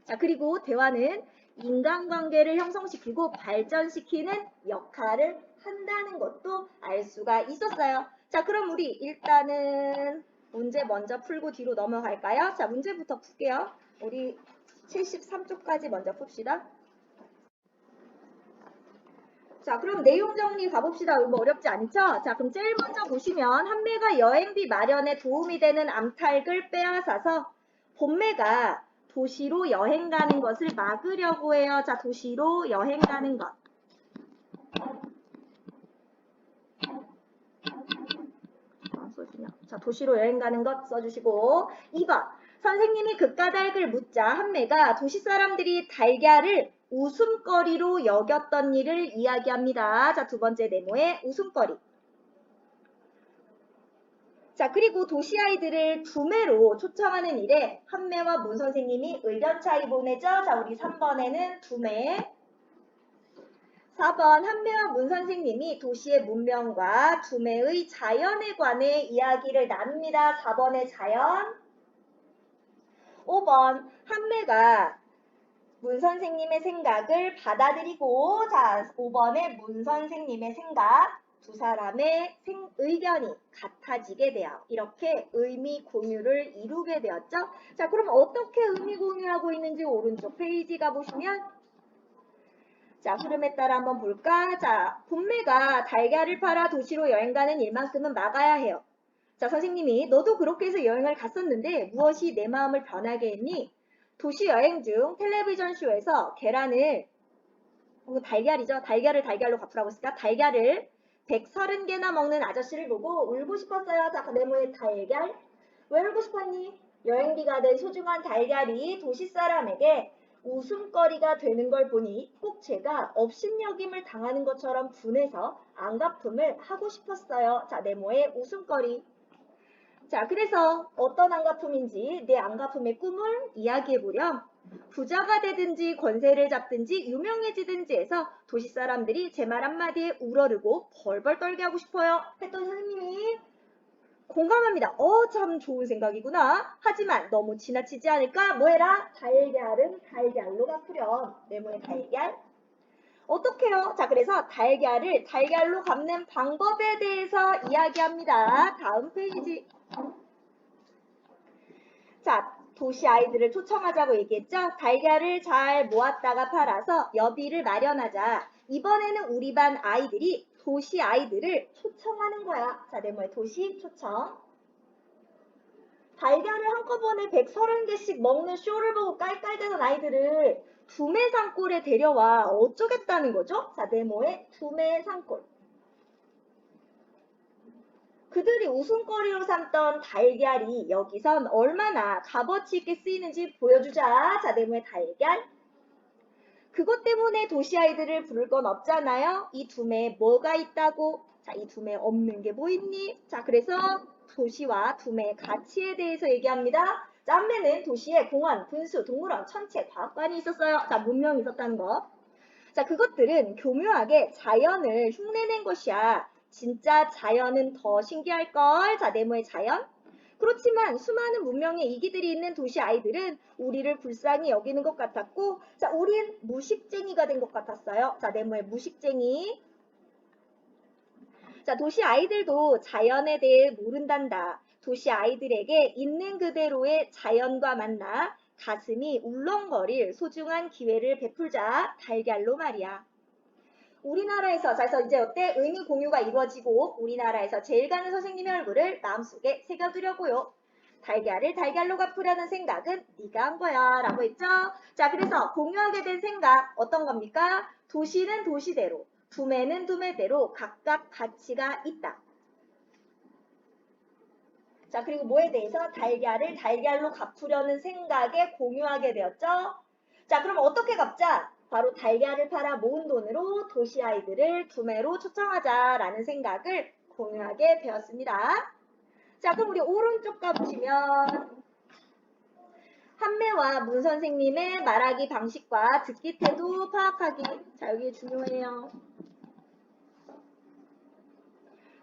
자, 그리고 대화는 인간관계를 형성시키고 발전시키는 역할을 한다는 것도 알 수가 있었어요. 자, 그럼 우리 일단은 문제 먼저 풀고 뒤로 넘어갈까요? 자, 문제부터 풀게요. 우리 73쪽까지 먼저 풉시다. 자, 그럼 내용 정리 가봅시다. 뭐 어렵지 않죠? 자, 그럼 제일 먼저 보시면 한매가 여행비 마련에 도움이 되는 암탉을 빼앗아서 본매가 도시로 여행 가는 것을 막으려고 해요. 자, 도시로 여행 가는 것. 자, 도시로 여행 가는 것 써주시고 2번. 선생님이 그까닭을 묻자 한매가 도시 사람들이 달걀을 웃음거리로 여겼던 일을 이야기합니다. 자, 두 번째 네모의 웃음거리. 자, 그리고 도시 아이들을 두매로 초청하는 일에 한매와 문 선생님이 의견 차이 보내죠. 자, 우리 3번에는 두매. 4번 한매와 문 선생님이 도시의 문명과 두매의 자연에 관해 이야기를 나눕니다. 4번의 자연. 5번 한매가 문 선생님의 생각을 받아들이고 자 5번의 문 선생님의 생각 두 사람의 의견이 같아지게 돼요. 이렇게 의미 공유를 이루게 되었죠. 자, 그럼 어떻게 의미 공유하고 있는지 오른쪽 페이지 가보시면 자, 흐름에 따라 한번 볼까? 자, 본매가 달걀을 팔아 도시로 여행 가는 일만큼은 막아야 해요. 자, 선생님이 너도 그렇게 해서 여행을 갔었는데 무엇이 내 마음을 변하게 했니? 도시 여행 중 텔레비전 쇼에서 계란을 달걀이죠. 달걀을 달걀로 갚으라고 했으니까 달걀을 130개나 먹는 아저씨를 보고 울고 싶었어요. 자, 네모의 달걀. 왜 울고 싶었니? 여행비가 된 소중한 달걀이 도시 사람에게 웃음거리가 되는 걸 보니 꼭 제가 업신여김을 당하는 것처럼 분해서 안갚음을 하고 싶었어요. 자, 네모의 웃음거리. 자, 그래서 어떤 안갚음인지 내 안갚음의 꿈을 이야기해보렴. 부자가 되든지 권세를 잡든지 유명해지든지 해서 도시 사람들이 제 말 한마디에 우러르고 벌벌 떨게 하고 싶어요. 했던 선생님이 공감합니다. 참 좋은 생각이구나. 하지만 너무 지나치지 않을까? 뭐해라? 달걀은 달걀로 갚으렴. 네모의 달걀. 어떻게요? 자, 그래서 달걀을 달걀로 갚는 방법에 대해서 이야기합니다. 다음 페이지. 자, 도시 아이들을 초청하자고 얘기했죠? 달걀을 잘 모았다가 팔아서 여비를 마련하자. 이번에는 우리 반 아이들이 도시 아이들을 초청하는 거야. 자, 네모의 도시 초청. 달걀을 한꺼번에 130개씩 먹는 쇼를 보고 깔깔대던 아이들을 두매산골에 데려와 어쩌겠다는 거죠? 자, 네모의 두매산골. 그들이 웃음거리로 삼던 달걀이 여기선 얼마나 값어치 있게 쓰이는지 보여주자. 자, 네모의 달걀. 그것 때문에 도시 아이들을 부를 건 없잖아요. 이 두매에 뭐가 있다고? 자, 이 두매에 없는 게 뭐 있니? 자, 그래서 도시와 두매의 가치에 대해서 얘기합니다. 자, 한매는 도시에 공원, 분수, 동물원, 천체, 과학관이 있었어요. 자, 문명이 있었다는 거. 자, 그것들은 교묘하게 자연을 흉내낸 것이야. 진짜 자연은 더 신기할걸. 자, 네모의 자연. 그렇지만 수많은 문명의 이기들이 있는 도시 아이들은 우리를 불쌍히 여기는 것 같았고, 자, 우린 무식쟁이가 된 것 같았어요. 자, 네모의 무식쟁이. 자, 도시 아이들도 자연에 대해 모른단다. 도시 아이들에게 있는 그대로의 자연과 만나 가슴이 울렁거릴 소중한 기회를 베풀자. 달걀로 말이야. 우리나라에서, 자, 그래서 이제 어때? 의미 공유가 이루어지고 우리나라에서 제일 가는 선생님의 얼굴을 마음속에 새겨두려고요. 달걀을 달걀로 갚으려는 생각은 네가 한 거야 라고 했죠. 자, 그래서 공유하게 된 생각 어떤 겁니까? 도시는 도시대로, 두매는 두매대로 각각 가치가 있다. 자, 그리고 뭐에 대해서? 달걀을 달걀로 갚으려는 생각에 공유하게 되었죠. 자, 그럼 어떻게 갚자? 바로 달걀을 팔아 모은 돈으로 도시 아이들을 두매로 초청하자라는 생각을 공유하게 되었습니다. 자, 그럼 우리 오른쪽 가보시면 한매와 문 선생님의 말하기 방식과 듣기 태도 파악하기. 자, 여기 중요해요.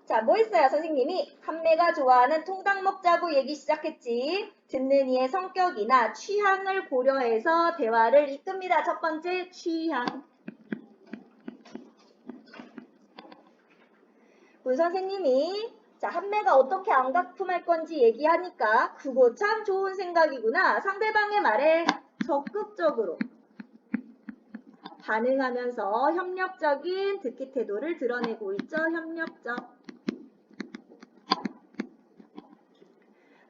자, 뭐 했어요? 선생님이 한매가 좋아하는 통닭 먹자고 얘기 시작했지. 듣는 이의 성격이나 취향을 고려해서 대화를 이끕니다. 첫 번째, 취향. 문 선생님이 자, 한매가 어떻게 안각품할 건지 얘기하니까 그거 참 좋은 생각이구나. 상대방의 말에 적극적으로 반응하면서 협력적인 듣기 태도를 드러내고 있죠. 협력적.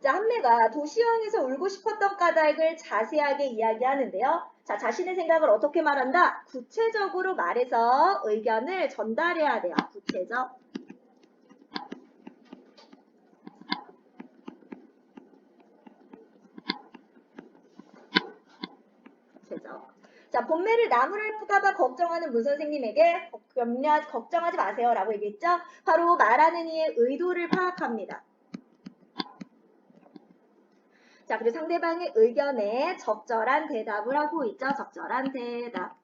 자, 한매가 도시여행에서 울고 싶었던 까닭을 자세하게 이야기하는데요. 자, 자신의 생각을 어떻게 말한다? 구체적으로 말해서 의견을 전달해야 돼요. 구체적. 자, 본매를 나무를 풀까봐 걱정하는 문 선생님에게 걱정하지 마세요 라고 얘기했죠. 바로 말하는 이의 의도를 파악합니다. 자, 그리고 상대방의 의견에 적절한 대답을 하고 있죠. 적절한 대답.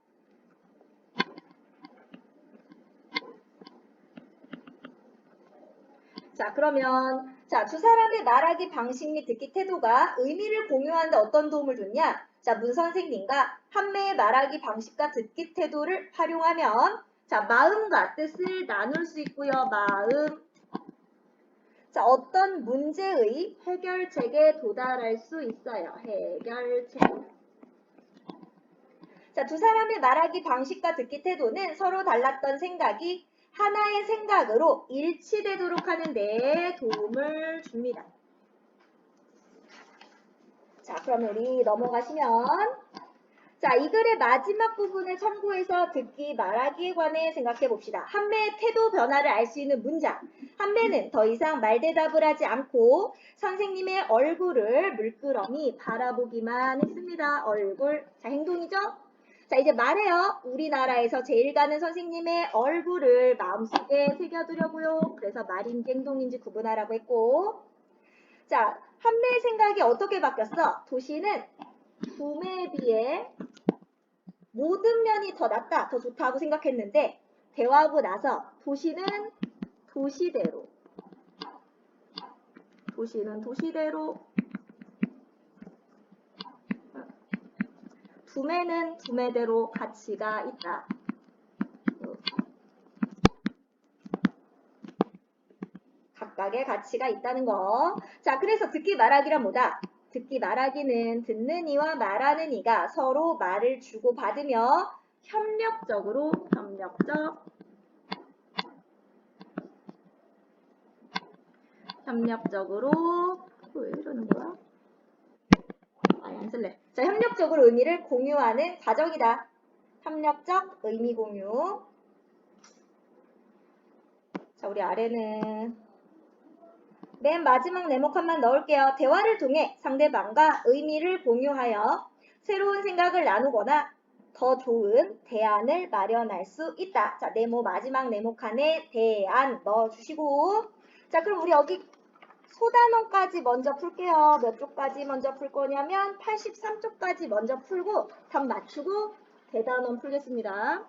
자, 그러면 자, 두 사람의 말하기 방식 및 듣기 태도가 의미를 공유하는데 어떤 도움을 줬냐? 자, 문 선생님과 한매의 말하기 방식과 듣기 태도를 활용하면 자, 마음과 뜻을 나눌 수 있고요. 마음. 자, 어떤 문제의 해결책에 도달할 수 있어요. 해결책. 자, 두 사람의 말하기 방식과 듣기 태도는 서로 달랐던 생각이 하나의 생각으로 일치되도록 하는 데 도움을 줍니다. 자, 그럼 우리 넘어가시면 자, 이 글의 마지막 부분을 참고해서 듣기 말하기에 관해 생각해 봅시다. 한매의 태도 변화를 알 수 있는 문장. 한매는 더 이상 말대답을 하지 않고 선생님의 얼굴을 물끄러미 바라보기만 했습니다. 얼굴. 자, 행동이죠? 자, 이제 말해요. 우리나라에서 제일 가는 선생님의 얼굴을 마음속에 새겨두려고요. 그래서 말인지 행동인지 구분하라고 했고. 자, 한매의 생각이 어떻게 바뀌었어? 도시는 붐에 비해 모든 면이 더 낫다, 더 좋다고 생각했는데 대화하고 나서 도시는 도시대로 둠에는 둠에대로 가치가 있다. 각각의 가치가 있다는 거. 자, 그래서 듣기 말하기란 뭐다? 듣기 말하기는 듣는 이와 말하는 이가 서로 말을 주고받으며 협력적으로 이거 왜 이러는 거야? 아니, 안 쓸래. 자, 협력적으로 의미를 공유하는 과정이다. 협력적 의미 공유. 자, 우리 아래는 맨 마지막 네모칸만 넣을게요. 대화를 통해 상대방과 의미를 공유하여 새로운 생각을 나누거나 더 좋은 대안을 마련할 수 있다. 자, 네모 마지막 네모칸에 대안 넣어주시고, 자, 그럼 우리 여기 소단원까지 먼저 풀게요. 몇 쪽까지 먼저 풀 거냐면 83쪽까지 먼저 풀고 답 맞추고 대단원 풀겠습니다.